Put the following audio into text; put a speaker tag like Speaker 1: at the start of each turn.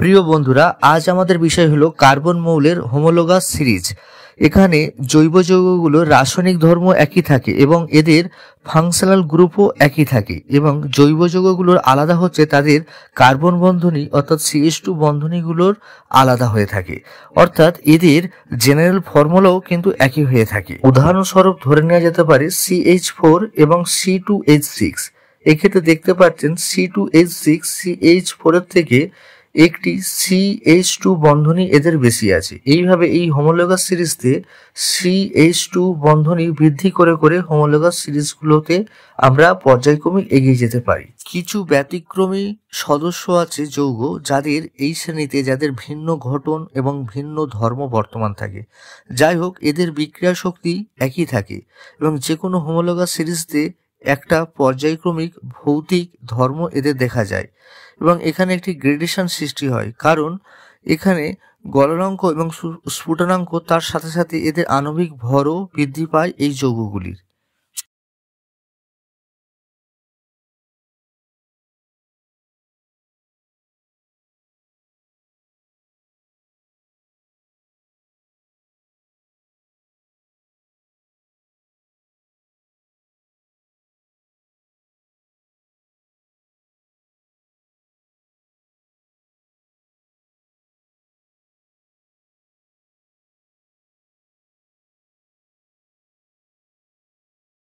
Speaker 1: প্রিয় বন্ধুরা, আজ আমাদের বিষয় হলো কার্বন মৌলের হোমোলোগাস সিরিজ। এখানে জৈব যৌগগুলোর রাসায়নিক ধর্ম একই থাকে এবং এদের ফাংশনাল গ্রুপও একই থাকে, এবং জৈব যৌগগুলোর আলাদা হচ্ছে তাদের কার্বন বন্ধনী অর্থাৎ CH2 বন্ধনীগুলোর আলাদা হয়ে থাকে, অর্থাৎ এদের জেনারেল ফর্মুলাও কিন্তু একই হয়ে থাকে। উদাহরণস্বরূপ ধরে নেওয়া যেতে পারে CH4 এবং C2H6। এক্ষেত্রে দেখতে পাচ্ছেন C2H6 CH4 এর থেকে একটি CH2 বন্ধনী এদের বেশি আছে। এইভাবে এই হোমোলোগাস সিরিজতে CH2 বন্ধনী বৃদ্ধি করে করে হোমোলোগাস সিরিজগুলোতে আমরা পর্যায়ক্রমে এগিয়ে যেতে পারি। কিছু ব্যতিক্রমী সদস্য আছে যৌগ যাদের এই শ্রেণীতে, যাদের ভিন্ন গঠন এবং ভিন্ন ধর্ম বর্তমান থাকে। যাই হোক, এদের বিক্রিয়া শক্তি একই থাকে এবং যে কোনো হোমোলোগাস সিরিজতে একটা পর্যায়ক্রমিক ভৌতিক ধর্ম এদের দেখা যায়, এবং এখানে একটি গ্রেডেশন সৃষ্টি হয়, কারণ এখানে গলনাঙ্ক এবং স্ফুটনাঙ্ক তার সাথে সাথে এদের আণবিক ভরও বৃদ্ধি পায় এই যৌগগুলির।